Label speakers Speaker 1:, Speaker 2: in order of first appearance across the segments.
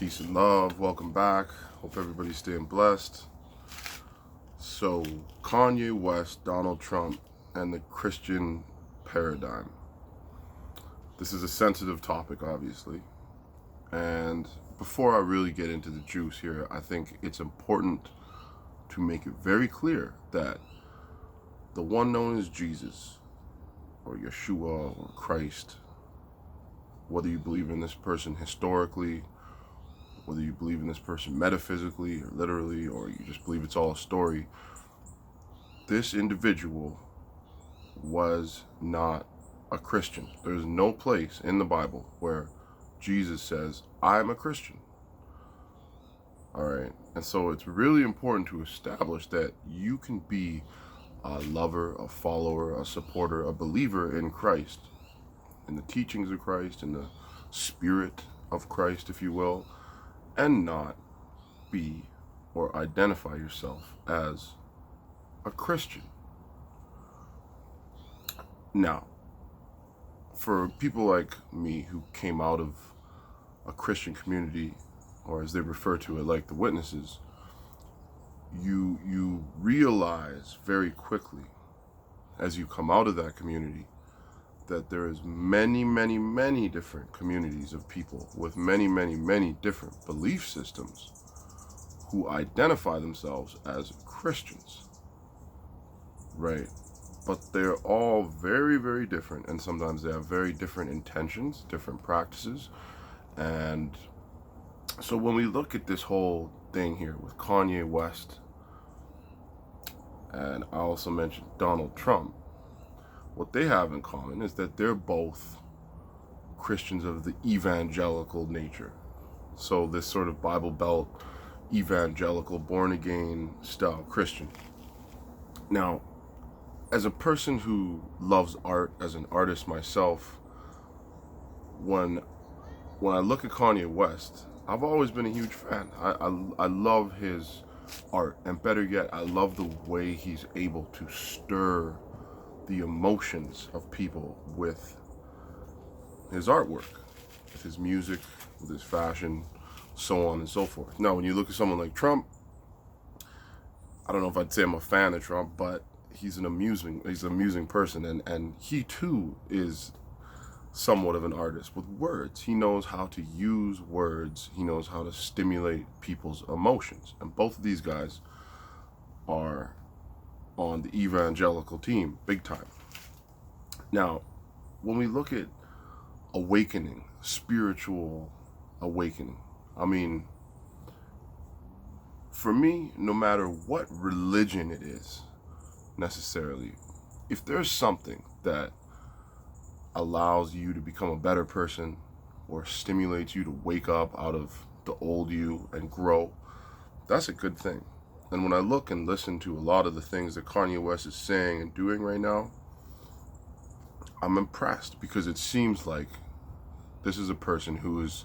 Speaker 1: Peace and love. Welcome back. Hope everybody's staying blessed. So, Kanye West, Donald Trump, and the Christian paradigm. This is a sensitive topic, obviously. And before I really get into the juice here, I think it's important to make it very clear that the one known as Jesus, or Yeshua, or Christ, whether you believe in this person historically, whether you believe in this person metaphysically or literally, or you just believe it's all a story, this individual was not a Christian. There's no place in the Bible where Jesus says, I'm a Christian. All right. And so it's really important to establish that you can be a lover, a follower, a supporter, a believer in Christ, in the teachings of Christ, in the spirit of Christ, if you will, and not be or identify yourself as a Christian. Now, for people like me who came out of a Christian community, or as they refer to it, like the witnesses, you realize very quickly as you come out of that community that there is many different communities of people with many different belief systems who identify themselves as Christians, right? But they're all very different, and sometimes they have very different intentions, different practices. And so when we look at this whole thing here with Kanye West, and I also mentioned Donald Trump, what they have in common is that they're both Christians of the evangelical nature. So this sort of Bible Belt, evangelical, born-again style Christian. Now, as a person who loves art, as an artist myself, when I look at Kanye West, I've always been a huge fan. I love his art, and better yet, I love the way he's able to stir the emotions of people with his artwork, with his music, with his fashion, so on and so forth. Now, when you look at someone like Trump, I don't know if I'd say I'm a fan of Trump, but he's an amusing person, and he too is somewhat of an artist with words. He knows how to use words. He knows how to stimulate people's emotions, and both of these guys are on the evangelical team, big time. Now, when we look at awakening, spiritual awakening, I mean, for me, no matter what religion it is, necessarily, if there's something that allows you to become a better person or stimulates you to wake up out of the old you and grow, that's a good thing. And when I look and listen to a lot of the things that Kanye West is saying and doing right now, I'm impressed, because it seems like this is a person who is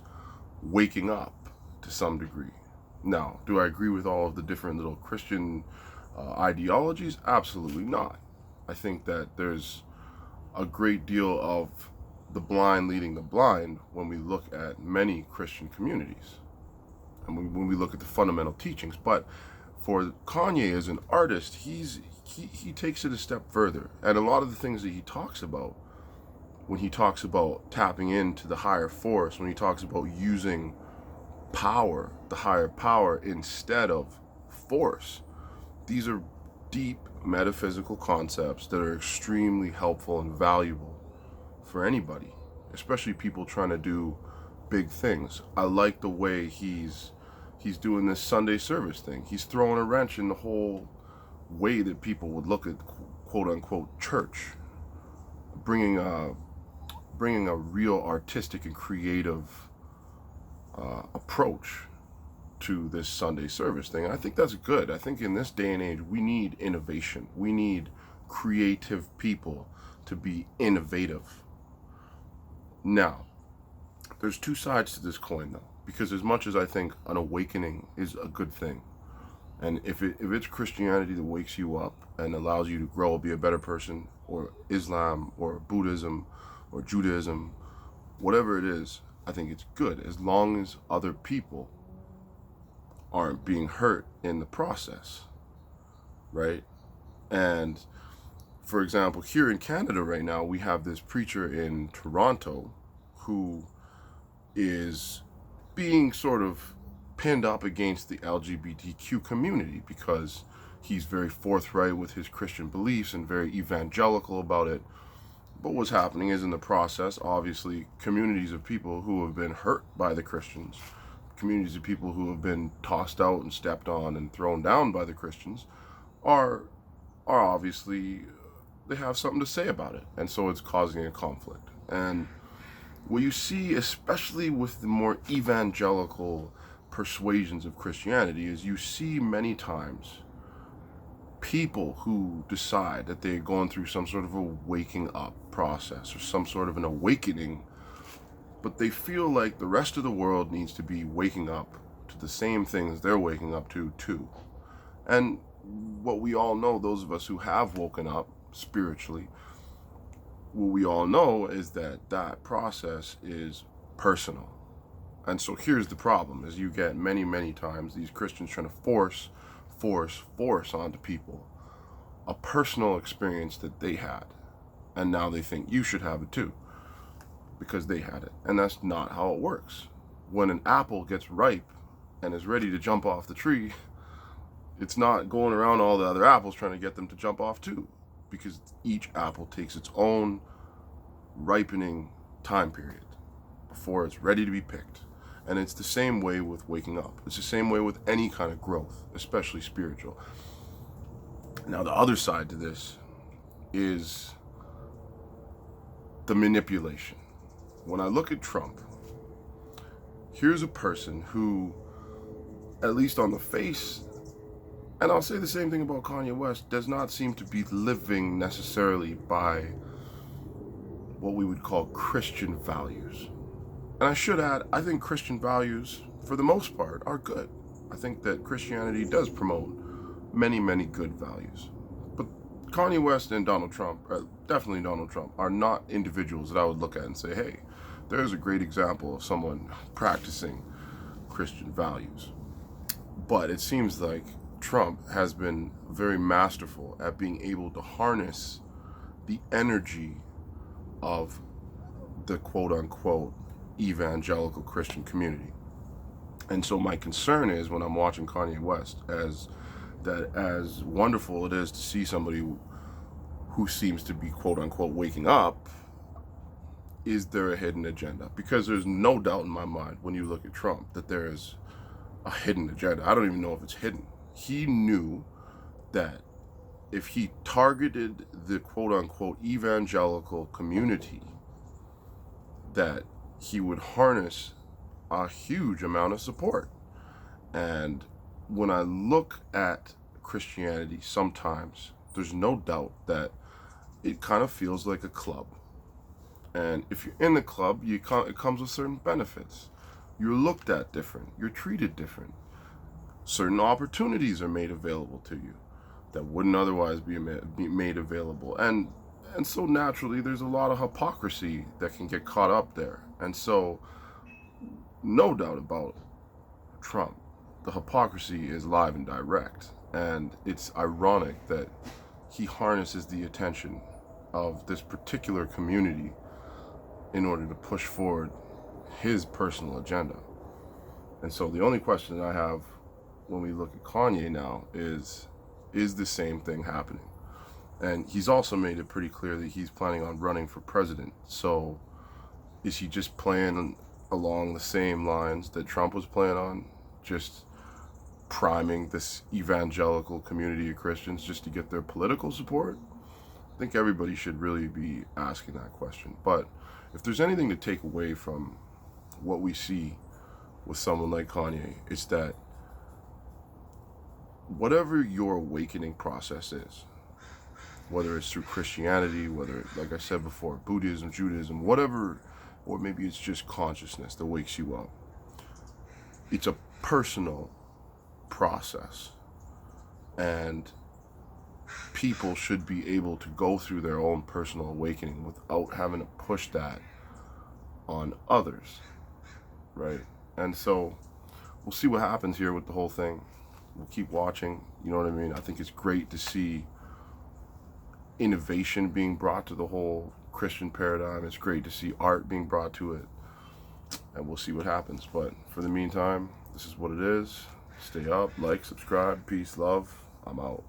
Speaker 1: waking up to some degree. Now, do I agree with all of the different little Christian ideologies? Absolutely not. I think that there's a great deal of the blind leading the blind when we look at many Christian communities and when we look at the fundamental teachings. But for Kanye as an artist, he takes it a step further. And a lot of the things that he talks about, when he talks about tapping into the higher force, when he talks about using power, the higher power, instead of force, these are deep metaphysical concepts that are extremely helpful and valuable for anybody, especially people trying to do big things. I like the way he's doing this Sunday service thing. He's throwing a wrench in the whole way that people would look at quote unquote church, bringing a real artistic and creative approach to this Sunday service thing. And I think that's good. I think in this day and age, we need innovation. We need creative people to be innovative. Now, there's two sides to this coin, though, because as much as I think an awakening is a good thing, and if it's Christianity that wakes you up and allows you to grow, be a better person, or Islam or Buddhism or Judaism, whatever it is, I think it's good as long as other people aren't being hurt in the process, right? And for example, here in Canada right now, we have this preacher in Toronto who is being sort of pinned up against the LGBTQ community because he's very forthright with his Christian beliefs and very evangelical about it. But what's happening is, in the process, obviously, communities of people who have been hurt by the Christians, communities of people who have been tossed out and stepped on and thrown down by the Christians are obviously, they have something to say about it. And so it's causing a conflict. And what you see, especially with the more evangelical persuasions of Christianity, is you see many times people who decide that they're going through some sort of a waking up process or some sort of an awakening, but they feel like the rest of the world needs to be waking up to the same things they're waking up to too. And what we all know, those of us who have woken up spiritually, what we all know is that that process is personal. And so here's the problem, is you get many times these Christians trying to force onto people a personal experience that they had. And now they think you should have it too, because they had it. And that's not how it works. When an apple gets ripe and is ready to jump off the tree, it's not going around all the other apples trying to get them to jump off too, because each apple takes its own ripening time period before it's ready to be picked. And it's the same way with waking up. It's the same way with any kind of growth, especially spiritual. Now, the other side to this is the manipulation. When I look at Trump, here's a person who, at least on the face, and I'll say the same thing about Kanye West, does not seem to be living necessarily by what we would call Christian values. And I should add, I think Christian values, for the most part, are good. I think that Christianity does promote many good values. But Kanye West and Donald Trump, definitely Donald Trump, are not individuals that I would look at and say, hey, there's a great example of someone practicing Christian values. But it seems like Trump has been very masterful at being able to harness the energy of the quote-unquote evangelical Christian community. And so my concern is, when I'm watching Kanye West, as wonderful it is to see somebody who seems to be quote-unquote waking up, is there a hidden agenda? Because there's no doubt in my mind, when you look at Trump, that there is a hidden agenda. I don't even know if it's hidden. He knew that if he targeted the quote-unquote evangelical community, that he would harness a huge amount of support. And when I look at Christianity, sometimes there's no doubt that it kind of feels like a club. And if you're in the club, it comes with certain benefits. You're looked at different. You're treated different. Certain opportunities are made available to you that wouldn't otherwise be made available. And so naturally, there's a lot of hypocrisy that can get caught up there. And so, no doubt about Trump, the hypocrisy is live and direct. And it's ironic that he harnesses the attention of this particular community in order to push forward his personal agenda. And so the only question I have when we look at Kanye now is the same thing happening? And he's also made it pretty clear that he's planning on running for president. So is he just playing along the same lines that Trump was playing on, just priming this evangelical community of Christians just to get their political support? I think everybody should really be asking that question. But if there's anything to take away from what we see with someone like Kanye, it's that whatever your awakening process is, whether it's through Christianity, whether, like I said before, Buddhism, Judaism, whatever, or maybe it's just consciousness that wakes you up, it's a personal process. And people should be able to go through their own personal awakening without having to push that on others. right? And so we'll see what happens here with the whole thing. We'll keep watching. You know what I mean? I think it's great to see innovation being brought to the whole Christian paradigm. It's great to see art being brought to it. And we'll see what happens. But for the meantime, this is what it is. Stay up, like, subscribe, peace, love. I'm out.